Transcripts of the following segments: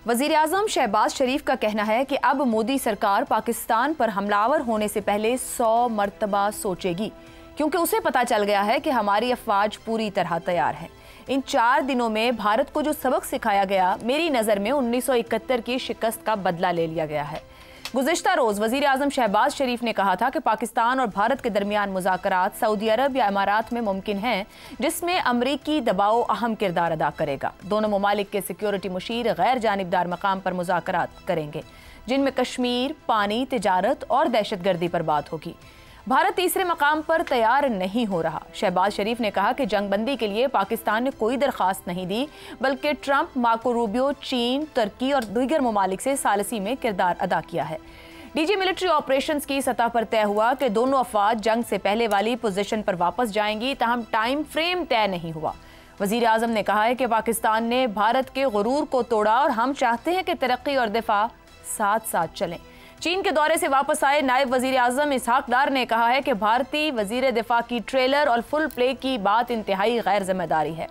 वज़ीर-ए-आज़म शहबाज शरीफ का कहना है कि अब मोदी सरकार पाकिस्तान पर हमलावर होने से पहले 100 मरतबा सोचेगी, क्योंकि उसे पता चल गया है कि हमारी अफवाज पूरी तरह तैयार है। इन 4 दिनों में भारत को जो सबक सिखाया गया, मेरी नज़र में 1971 की शिकस्त का बदला ले लिया गया है। गुज़िश्ता रोज़ वज़ीर-ए-आज़म शहबाज शरीफ ने कहा था कि पाकिस्तान और भारत के दरमियान मुज़ाकरात सऊदी अरब या इमारात में मुमकिन हैं, जिसमें अमरीकी दबाव अहम किरदार अदा करेगा। दोनों ममालिक के सिक्योरिटी मुशीर गैर जानिबदार मकाम पर मुज़ाकरात करेंगे, जिनमें कश्मीर, पानी, तिजारत और दहशतगर्दी पर बात होगी। भारत तीसरे मकाम पर तैयार नहीं हो रहा। शहबाज शरीफ ने कहा कि जंगबंदी के लिए पाकिस्तान ने कोई दरख्वास्त नहीं दी, बल्कि ट्रंप, मार्को रूबियो, चीन, तुर्की और दीगर ममालिक से सालसी में किरदार अदा किया है। डीजी मिलिट्री ऑपरेशंस की सतह पर तय हुआ कि दोनों अफवाज जंग से पहले वाली पोजीशन पर वापस जाएंगी, ताहम टाइम फ्रेम तय नहीं हुआ। वज़ीर आज़म ने कहा है कि पाकिस्तान ने भारत के गुरूर को तोड़ा और हम चाहते हैं कि तरक्की और दिफा साथ साथ चलें। चीन के दौरे से वापस आए नायब वज़ीर आज़म इसहाक डार ने कहा है कि भारतीय वज़ीर दिफा की ट्रेलर और फुल प्ले की बात इंतहाई गैर जिम्मेदारी है।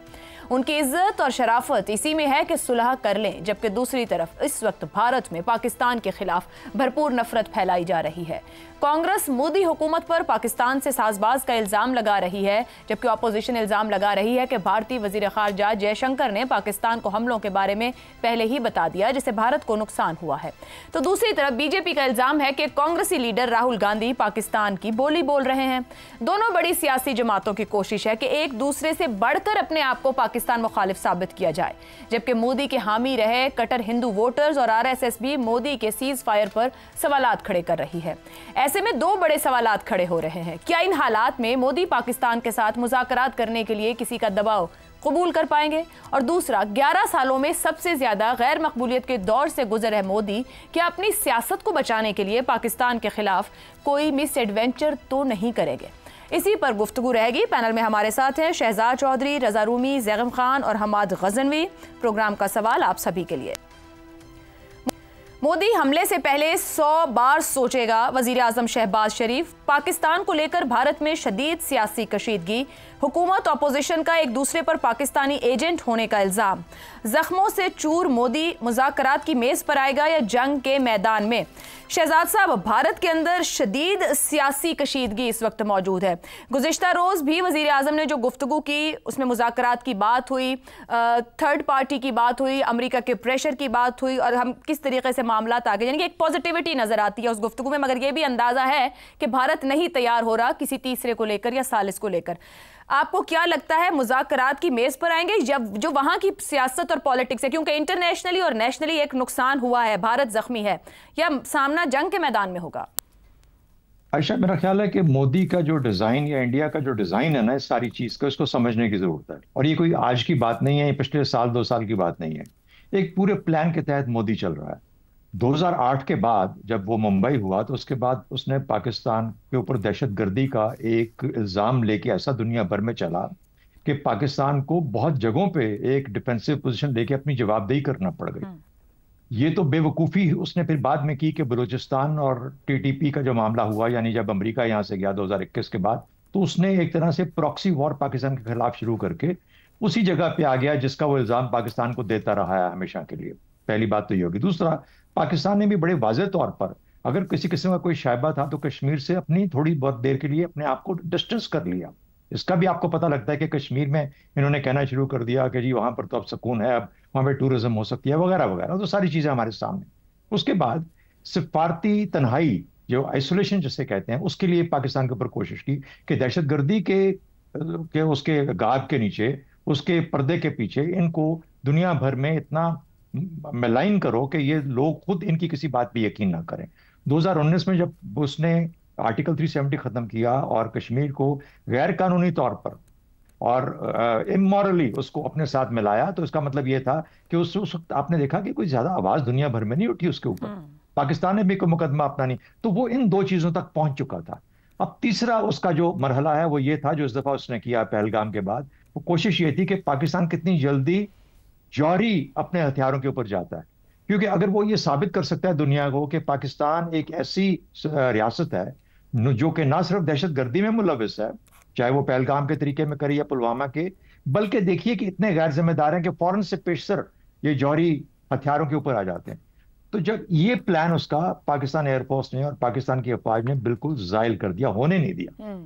उनकी इज्जत और शराफत इसी में है कि सुलह कर लें, जबकि दूसरी तरफ इस वक्त भारत में पाकिस्तान के खिलाफ भरपूर नफरत फैलाई जा रही है। कांग्रेस मोदी हुकूमत पर पाकिस्तान से साजबाज का इल्ज़ाम लगा रही है, जबकि अपोजिशन इल्ज़ाम लगा रही है कि भारतीय वज़ीर ख़ारजा जयशंकर ने पाकिस्तान को हमलों के बारे में पहले ही बता दिया, जिससे भारत को नुकसान हुआ है। तो दूसरी तरफ बीजेपी का इल्ज़ाम है कि कांग्रेसी लीडर राहुल गांधी पाकिस्तान की बोली बोल रहे हैं। दोनों बड़ी सियासी जमातों की कोशिश है कि एक दूसरे से बढ़कर अपने आप को पाकिस्तान मुखालिफ साबित किया जाए, जबकि मोदी के हामी रहे कट्टर हिंदू वोटर्स और आरएसएस भी मोदी के सीज फायर पर सवालात खड़े कर रही है। ऐसे में दो बड़े सवालात खड़े हो रहे हैं। क्या इन हालात में मोदी पाकिस्तान के साथ मुज़ाकरात करने के लिए किसी का दबाव कबूल कर पाएंगे? और दूसरा, 11 सालों में सबसे ज्यादा गैर मकबूलियत के दौर से गुजरे मोदी क्या अपनी सियासत को बचाने के लिए पाकिस्तान के खिलाफ कोई मिस एडवेंचर तो नहीं करेंगे? इसी पर गुफ्तगू रहेगी। पैनल में हमारे साथ हैं शहजाद चौधरी, रजा रूमी, जैगम खान और हमाद गजनवी। प्रोग्राम का सवाल आप सभी के लिए। मोदी हमले से पहले 100 बार सोचेगा, वजीर आजम शहबाज शरीफ। पाकिस्तान को लेकर भारत में शदीद सियासी कशीदगी, हुकूमत अपोजिशन का एक दूसरे पर पाकिस्तानी एजेंट होने का इल्ज़ाम। जख्मों से चूर मोदी मुज़ाकरात की मेज़ पर आएगा या जंग के मैदान में? शहजाद साहब, भारत के अंदर शदीद सियासी कशीदगी इस वक्त मौजूद है। गुज़िश्ता रोज़ भी वज़ीर आज़म ने जो गुफ्तगू की, उसमें मुज़ाकरात की बात हुई, थर्ड पार्टी की बात हुई, अमेरिका के प्रेशर की बात हुई, और हम किस तरीके से मामला आगे, यानी कि एक पॉजिटिविटी नज़र आती है उस गुफ्तगू में, मगर यह भी अंदाज़ा है कि भारत नहीं तैयार हो रहा किसी तीसरे को लेकर या सालिस को लेकर। आपको क्या लगता है, मुज़ाकरात की मेज़ पर आएंगे जब जो वहाँ की सियासत और पॉलिटिक्स है, क्योंकि इंटरनेशनली और नेशनली एक नुकसान हुआ है, भारत जख्मी है, या सामना जंग के मैदान में होगा? आयशा, मेरा ख्याल है कि मोदी का जो डिज़ाइन या इंडिया का जो डिज़ाइन है ना, इस सारी चीज़ का, इसको समझने की ज़रूरत है। और ये कोई आज की बात नहीं है, ये पिछले साल 2 साल की बात नहीं है। एक पूरे प्लान के तहत मोदी चल रहा है। 2008 के बाद जब वो मुंबई हुआ, तो उसके बाद उसने पाकिस्तान के ऊपर दहशतगर्दी का एक इल्ज़ाम लेके ऐसा दुनिया भर में चला कि पाकिस्तान को बहुत जगहों पे एक डिफेंसिव पोजीशन लेके अपनी जवाबदेही करना पड़ गई। ये तो बेवकूफ़ी उसने फिर बाद में की कि बलूचिस्तान और टीटीपी का जो मामला हुआ, यानी जब अमेरिका यहाँ से गया 2021 के बाद, तो उसने एक तरह से प्रॉक्सी वॉर पाकिस्तान के खिलाफ शुरू करके उसी जगह पे आ गया जिसका वो इल्ज़ाम पाकिस्तान को देता रहा है हमेशा के लिए। पहली बात तो ये होगी। दूसरा, पाकिस्तान ने भी बड़े वाज़ेह तौर पर, अगर किसी किस्म का कोई शायबा था, तो कश्मीर से अपनी थोड़ी बहुत देर के लिए अपने आप को डिस्टेंस कर लिया। इसका भी आपको पता लगता है कि कश्मीर में इन्होंने कहना शुरू कर दिया कि जी वहां पर तो अब सुकून है, अब वहां पर टूरिज्म हो सकती है, वगैरह वगैरह। तो सारी चीजें हमारे सामने। उसके बाद सिफारती तन्हाई, जो आइसोलेशन जिसे कहते हैं, उसके लिए पाकिस्तान के ऊपर कोशिश की कि दहशतगर्दी के उसके गाब के नीचे, उसके पर्दे के पीछे इनको दुनिया भर में इतना मलाइन करो कि ये लोग खुद इनकी किसी बात पे यकीन ना करें। 2019 में जब उसने आर्टिकल 370 खत्म किया और कश्मीर को गैर कानूनी तौर पर और इमोरली उसको अपने साथ मिलाया, तो इसका मतलब ये था कि उस वक्त आपने देखा कि कोई ज्यादा आवाज दुनिया भर में नहीं उठी उसके ऊपर। पाकिस्तान ने भी कोई मुकदमा अपना नहीं, तो वो इन 2 चीजों तक पहुंच चुका था। अब तीसरा उसका जो मरहला है वो ये था, जो इस दफा उसने किया पहलगाम के बाद, वो कोशिश ये थी कि पाकिस्तान कितनी जल्दी जौहरी अपने हथियारों के ऊपर जाता है। क्योंकि अगर वो ये साबित कर सकता है दुनिया को कि पाकिस्तान एक ऐसी रियासत है जो कि ना सिर्फ दहशतगर्दी में मुलविस है, चाहे वो पहलगाम के तरीके में करे या पुलवामा के, बल्कि देखिए कि इतने गैर जिम्मेदार हैं कि फौरन से पेशतर ये जौहरी हथियारों के ऊपर आ जाते हैं। तो जब ये प्लान उसका पाकिस्तान एयरफोर्स ने और पाकिस्तान की अफवाज ने बिल्कुल जायल कर दिया, होने नहीं दिया,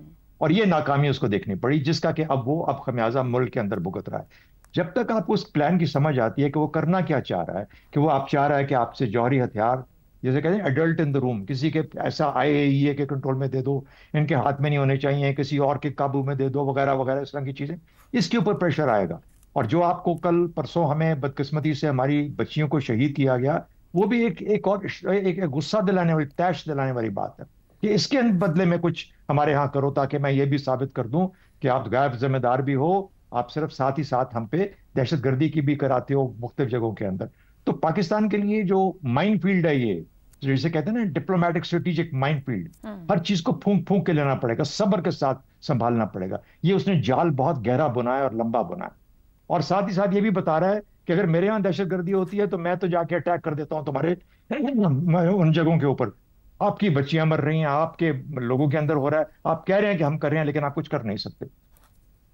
और ये नाकामी उसको देखनी पड़ी, जिसका कि अब खमियाजा मुल्क के अंदर भुगत रहा है। जब तक आपको उस प्लान की समझ आती है कि वो करना क्या चाह रहा है, कि वो आप चाह रहा है कि आपसे जौहरी हथियार, जैसे कहते हैं एडल्ट इन द रूम, किसी के ऐसा IAEA के कंट्रोल में दे दो, इनके हाथ में नहीं होने चाहिए, किसी और के काबू में दे दो, वगैरह वगैरह, इस तरह की चीजें, इसके ऊपर प्रेशर आएगा। और जो आपको कल परसों हमें बदकिस्मती से हमारी बच्चियों को शहीद किया गया, वो भी एक गुस्सा दिलाने वाली, तैश दिलाने वाली बात है कि इसके बदले में कुछ हमारे यहाँ करो, ताकि मैं ये भी साबित कर दूं कि आप गैर जिम्मेदार भी हो, आप सिर्फ साथ ही साथ हम पे दहशतगर्दी की भी कराते हो मुख्तलिफ जगहों के अंदर। तो पाकिस्तान के लिए जो माइंड फील्ड है ये, जैसे कहते हैं ना डिप्लोमेटिक स्ट्रेटेजिक माइंड फील्ड, हर चीज को फूंक फूंक के लेना पड़ेगा, सब्र के साथ संभालना पड़ेगा। ये उसने जाल बहुत गहरा बुना है और लंबा बुना है, और साथ ही साथ ये भी बता रहा है कि अगर मेरे यहाँ दहशतगर्दी होती है तो मैं तो जाके अटैक कर देता हूँ तुम्हारे उन जगहों के ऊपर। आपकी बच्चियां मर रही हैं, आपके लोगों के अंदर हो रहा है, आप कह रहे हैं कि हम कर रहे हैं, लेकिन आप कुछ कर नहीं सकते।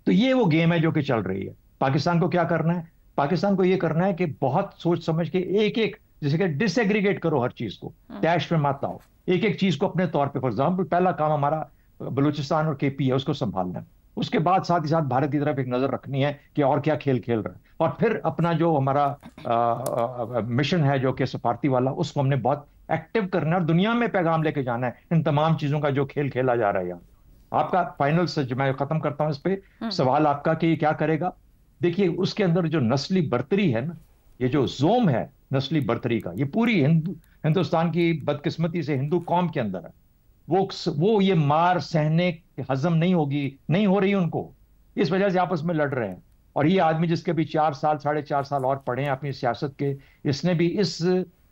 तो ये वो गेम है जो कि चल रही है। पाकिस्तान को क्या करना है? पाकिस्तान को ये करना है कि बहुत सोच समझ के एक एक, जैसे कि डिसएग्रीगेट करो हर चीज को, डैश में मत आओ, एक एक चीज को अपने तौर पे। फॉर एग्जाम्पल, पहला काम हमारा बलूचिस्तान और KP है, उसको संभालना है। उसके बाद साथ ही साथ भारत की तरफ एक नजर रखनी है कि और क्या खेल खेल रहा है, और फिर अपना जो हमारा मिशन है जो कि सफारती वाला, उसको हमने बहुत एक्टिव करना है और दुनिया में पैगाम लेके जाना है इन तमाम चीजों का जो खेल खेला जा रहा है यहाँ। आपका फाइनल से मैं खत्म करता हूं इस पे सवाल आपका कि ये क्या करेगा। देखिए, उसके अंदर जो नस्ली बर्तरी है ना, ये जो जोम है नस्ली बर्तरी का, ये पूरी हिंदुस्तान की बदकिस्मती से हिंदू कौम के अंदर है। वो ये मार सहने हजम नहीं होगी, नहीं हो रही उनको, इस वजह से आपस में लड़ रहे हैं। और ये आदमी जिसके भी 4 साल 4.5 साल और पढ़े हैं अपनी सियासत के, इसने भी इस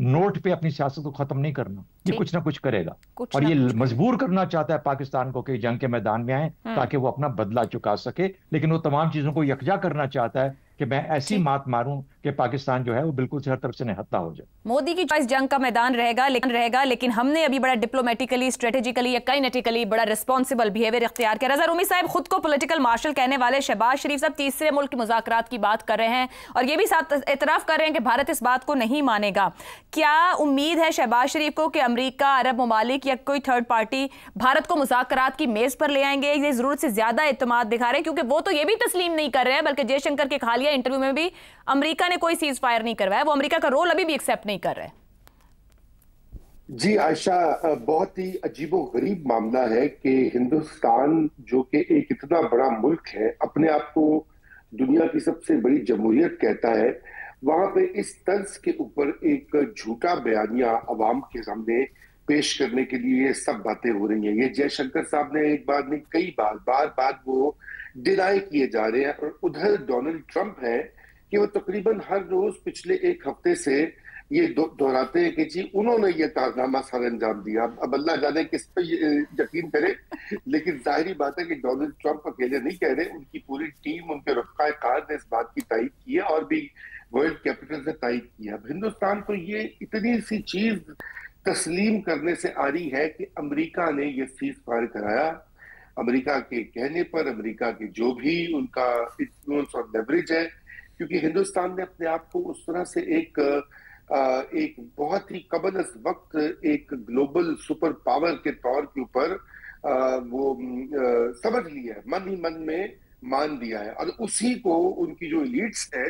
नोट पे अपनी सियासत को खत्म नहीं करना, ये कुछ ना कुछ करेगा। और ये मजबूर करना चाहता है पाकिस्तान को कि जंग के मैदान में आए ताकि वो अपना बदला चुका सके, लेकिन वो तमाम चीजों को यकजा करना चाहता है कि मैं ऐसी मात मारूं कि पाकिस्तान जो है वो बिल्कुल से हर तरफ से निहत्ता हो जाए। मोदी की चॉइस जंग का मैदान रहेगा, लेकिन हमने अभी बड़ा डिप्लोमेटिकली, स्ट्रेटेजिकली या काइनेटिकली बड़ा रिस्पॉन्सिबल बिहेवियर इख्तियार किया। रजा रूमी साहब खुद को पॉलिटिकल मार्शल कहने वाले शहबाज शरीफ साहब तीसरे मुल्क की मुज़ाकरात की बात कर रहे हैं और ये भी साथ एतराफ़ कर रहे हैं कि भारत इस बात को नहीं मानेगा। क्या उम्मीद है शहबाज शरीफ को कि अमेरिका, अरब ममालिक या कोई थर्ड पार्टी भारत को मुज़ाकरात की मेज पर ले आएंगे? ये जरूरत से ज्यादा एतमाद दिखा रहे हैं, क्योंकि वो तो ये भी तस्लीम नहीं कर रहे हैं, बल्कि जयशंकर के हालिया इंटरव्यू में भी अमेरिका ने कोई सीज फायर नहीं करवाया, वो अमेरिका का रोल अभी भी एक्सेप्ट नहीं कर रहे। जी आयशा, बहुत ही अजीबोगरीब मामला है कि हिंदुस्तान जो कि एक इतना बड़ा मुल्क है, अपने आप को दुनिया की सबसे बड़ी जमहूरियत कहता है, वहां पे इस तर्ज के ऊपर एक झूठा बयानिया अवाम के सामने पेश करने के लिए ये सब बातें हो रही हैं। ये जयशंकर साहब ने एक बार नहीं कई बार वो डिनाई किए जा रहे हैं। और उधर डोनाल्ड ट्रंप है कि वो तकरीबन हर रोज पिछले एक हफ्ते से ये दोहराते हैं कि जी उन्होंने ये कारनामा सर अंजाम दिया। अब अल्लाह जाने किस पे यकीन करे, लेकिन जाहिर बात है कि डोनाल्ड ट्रंप अकेले नहीं कह रहे, उनकी पूरी टीम, उनके रफ़ाए कार ने इस बात की तायीद की है और भी वर्ल्ड कैपिटल से तायीद की है। अब हिंदुस्तान को ये इतनी सी चीज तस्लीम करने से आ रही है कि अमेरिका ने ये सीज फायर कराया, अमेरिका के कहने पर, अमेरिका के जो भी उनका इन्फ्लुएंस और लेवरेज है, क्योंकि हिंदुस्तान ने अपने आप को उस तरह से एक बहुत ही कबल अज़ वक्त एक ग्लोबल सुपर पावर के तौर के ऊपर वो समझ लिया है, मन ही मन में मान दिया है। और उसी को उनकी जो लीड्स है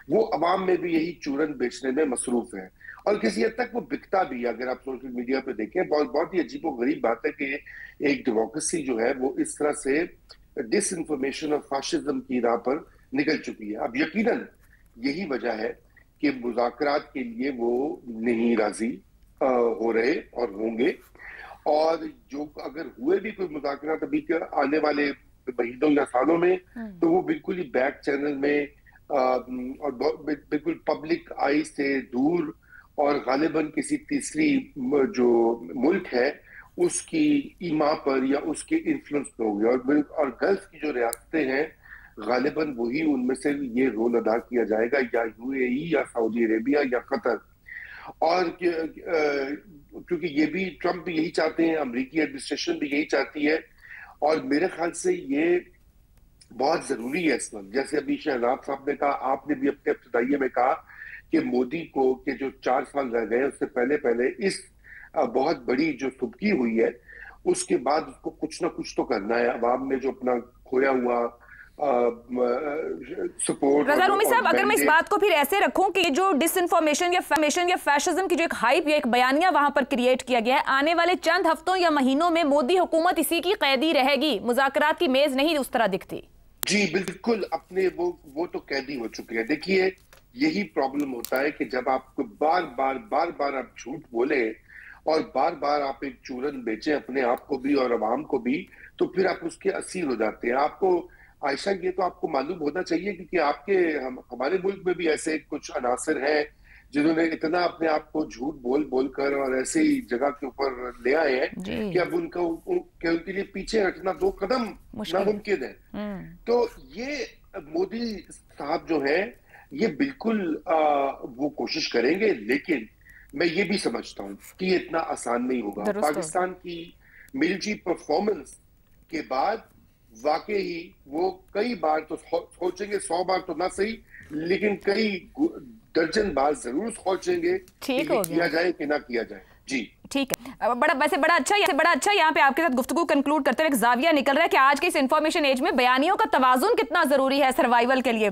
वो अवाम में भी यही चूरन बेचने में मसरूफ है और किसी हद तक वो बिकता भी है। अगर आप सोशल मीडिया पे देखें, बहुत ही अजीबोगरीब बात है कि एक डेमोक्रेसी जो है वो इस तरह से डिसइंफॉर्मेशन और फाशिज्म की राह पर निकल चुकी है। अब यकीनन यही वजह है कि मुज़ाकरात के लिए वो नहीं राजी हो रहे और होंगे, और जो अगर हुए भी कोई मुज़ाकरात अभी के आने वाले महीनों या सालों में, तो वो बिल्कुल ही बैक चैनल में और बिल्कुल पब्लिक आई से दूर और गालिबन किसी तीसरी जो मुल्क है उसकी ईमा पर या उसके इन्फ्लुएंस पर होगी। और गल्फ की जो रियासतें हैं गालिबन वही उनमें से ये रोल अदा किया जाएगा, या UAE या सऊदी अरेबिया या कतर। और क्योंकि ये भी ट्रंप भी यही चाहते हैं, अमेरिकी एडमिनिस्ट्रेशन भी यही चाहती है, और मेरे ख्याल से ये बहुत जरूरी है इस वक्त। जैसे अभी शहनाज साहब ने कहा, आपने भी अपने इब्तिदाइये में कहा कि मोदी को के जो 4 साल रह गए उससे पहले इस बहुत बड़ी जो सुबकी हुई है उसके बाद उसको कुछ ना कुछ तो करना है। अवाम में जो अपना खोया हुआ सपोर्ट। रजा रूमी साहब, अगर मैं इस बात को फिर ऐसे रखूं कि जो डिसइंफॉर्मेशन या फैशिज्म की जो एक हाइप या एक बयानिया वहां पर क्रिएट किया गया है, आने वाले चंद हफ्तों या महीनों में मोदी हुकूमत इसी की कैदी रहेगी, मुज़ाकरात की मेज नहीं उस तरह दिखती। जी बिल्कुल, अपने वो तो कैदी हो चुके हैं। देखिए, यही प्रॉब्लम होता है कि जब आपको बार बार आप झूठ बोले और बार बार आप एक चूरन बेचें अपने आप को भी और अवाम को भी, तो फिर आप उसके असीर हो जाते हैं। आपको आयशा, ये तो आपको मालूम होना चाहिए क्योंकि हमारे मुल्क में भी ऐसे कुछ अनासर हैं जिन्होंने इतना अपने आप को झूठ बोल कर और ऐसे ही जगह के ऊपर ले आए हैं कि अब उनके लिए पीछे रखना 2 कदम नामुमकिन है। तो ये मोदी साहब जो है ये बिल्कुल वो कोशिश करेंगे, लेकिन मैं ये भी समझता हूं कि ये इतना आसान नहीं होगा। पाकिस्तान की मिलिट्री परफॉर्मेंस के बाद वाकई ही वो कई बार तो सोचेंगे, 100 बार तो ना सही लेकिन कई दर्जन बार जरूर सोचेंगे कि किया जाए कि ना किया जाए। जी ठीक है, बड़ा अच्छा यहाँ पे आपके साथ गुफ्तगू कंक्लूड करते हुए एक जाविया निकल रहा है कि आज के इस इंफॉर्मेशन एज में बयानियों का तवाजुन कितना जरूरी है सर्वाइवल के लिए।